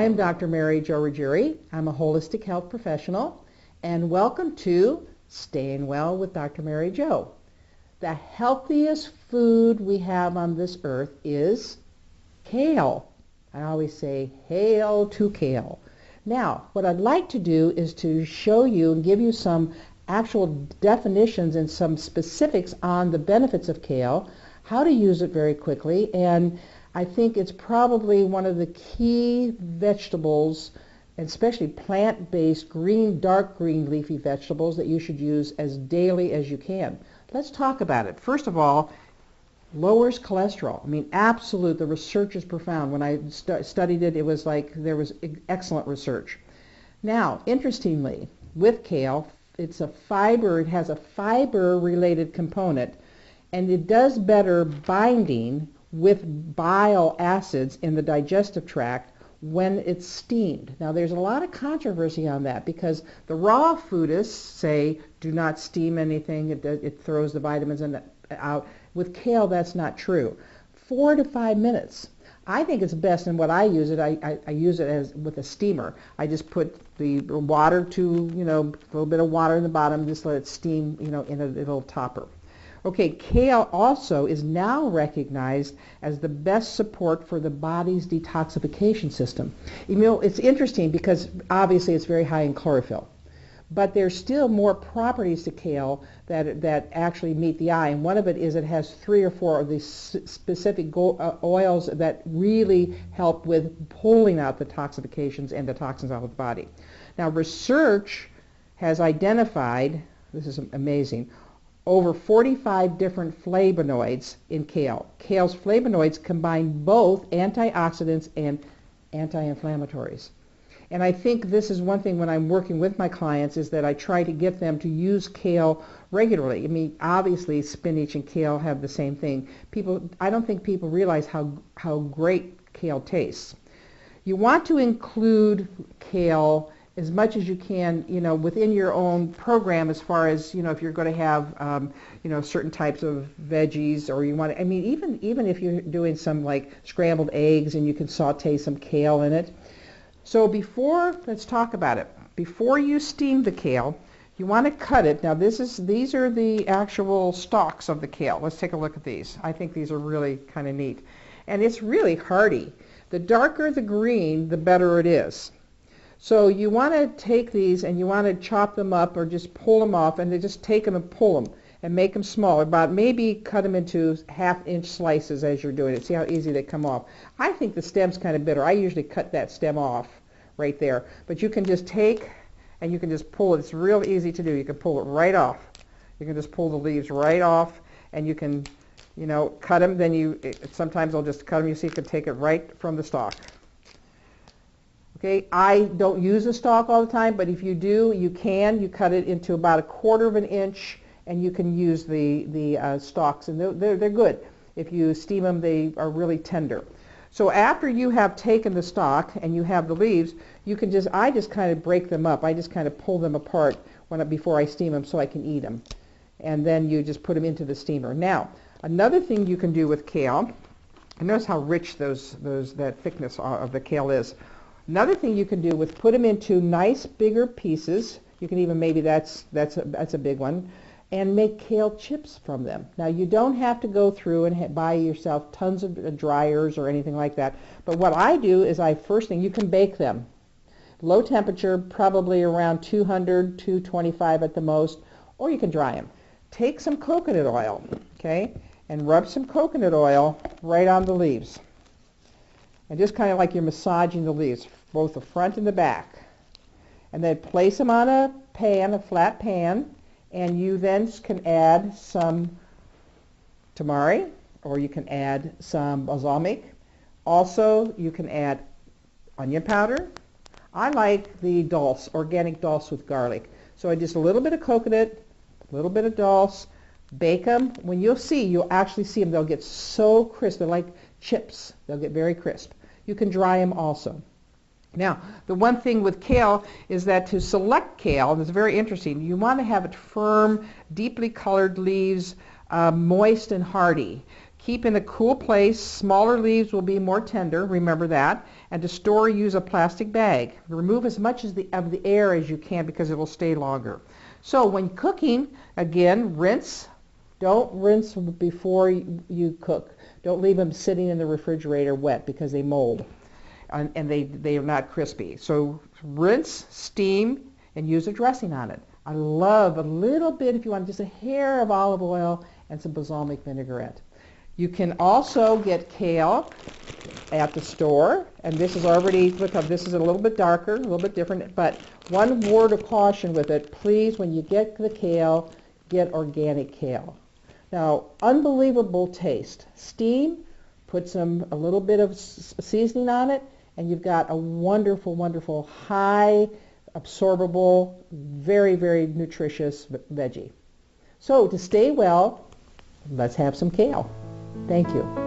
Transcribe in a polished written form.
I'm Dr. Mary Jo Ruggieri. I'm a holistic health professional, and welcome to Staying Well with Dr. Mary Jo. The healthiest food we have on this earth is kale. I always say, hail to kale. Now, what I'd like to do is to show you and give you some actual definitions and some specifics on the benefits of kale, how to use it very quickly, and I think it's probably one of the key vegetables, especially plant-based green, dark green leafy vegetables that you should use as daily as you can. Let's talk about it. First of all, lowers cholesterol. I mean, the research is profound. When I studied it, it was like there was excellent research. Now, interestingly, with kale, it has a fiber-related component, and it does better binding with bile acids in the digestive tract when it's steamed. Now, there's a lot of controversy on that because the raw foodists say do not steam anything. It throws the vitamins out. With kale, that's not true. 4 to 5 minutes. I think it's best, and what I use it, I use it as with a steamer. I just put the water to, a little bit of water in the bottom, just let it steam, in a little topper. Okay, kale also is now recognized as the best support for the body's detoxification system. It's interesting because obviously it's very high in chlorophyll, but there's still more properties to kale that actually meet the eye, and one of it is it has 3 or 4 of these specific oils that really help with pulling out the toxifications and the toxins out of the body. Now, research has identified, this is amazing, over 45 different flavonoids in kale. Kale's flavonoids combine both antioxidants and anti-inflammatories. And I think this is one thing when I'm working with my clients is that I try to get them to use kale regularly. I mean, obviously spinach and kale have the same thing. I don't think people realize how great kale tastes. You want to include kale as much as you can, within your own program as far as, if you're going to have, certain types of veggies, or you want to, even if you're doing some like scrambled eggs and you can saute some kale in it. So let's talk about it. Before you steam the kale, you want to cut it. Now these are the actual stalks of the kale. Let's take a look at these. I think these are really kind of neat. And it's really hardy. The darker the green, the better it is. So you want to take these and you want to chop them up or just pull them off, and just take them and pull them and make them smaller. About maybe cut them into 1/2-inch slices as you're doing it. See how easy they come off. I think the stem's kind of bitter. I usually cut that stem off right there. But you can just take and you can just pull it. It's real easy to do. You can pull it right off. You can just pull the leaves right off, and you can, cut them. Then sometimes I'll just cut them. You see, you can take it right from the stalk. Okay, I don't use a stalk all the time, but if you do, you cut it into about 1/4 of an inch, and you can use the stalks, and they're good. If you steam them, they are really tender. So after you have taken the stalk and you have the leaves, I just kind of break them up. I just kind of pull them apart before I steam them so I can eat them. And then you just put them into the steamer. Now, another thing you can do with kale, and notice how rich that thickness of the kale is. Another thing you can do with put them into nice bigger pieces. You can even maybe that's a big one, and make kale chips from them. Now you don't have to go through and buy yourself tons of dryers or anything like that. But what I do is first thing you can bake them, low temperature, probably around 200, 225 at the most, or you can dry them. Take some coconut oil, okay, and rub some coconut oil right on the leaves. And just kind of like you're massaging the leaves, both the front and the back. And then place them on a flat pan, and you then can add some tamari, or you can add some balsamic. Also, you can add onion powder. I like the dulse, organic dulse with garlic. So just a little bit of coconut, a little bit of dulse, bake them. When you'll actually see them, they'll get so crisp. They're like chips. They'll get very crisp. You can dry them also. Now, the one thing with kale is that to select kale, and it's very interesting, you want to have it firm, deeply colored leaves, moist and hardy. Keep in a cool place. Smaller leaves will be more tender, remember that. And to store, use a plastic bag. Remove as much of the air as you can because it will stay longer. So when cooking, again, rinse. Don't rinse before you cook. Don't leave them sitting in the refrigerator wet because they mold and they are not crispy. So rinse, steam, and use a dressing on it. I love a little bit, if you want, just a hair of olive oil and some balsamic vinaigrette. You can also get kale at the store, and this is already, look how this is a little bit darker, a little bit different, but one word of caution with it, please, when you get the kale, get organic kale. Now, unbelievable taste. Steam, put a little bit of seasoning on it, and you've got a wonderful, wonderful, high absorbable, very, very nutritious veggie. So to stay well, let's have some kale. Thank you.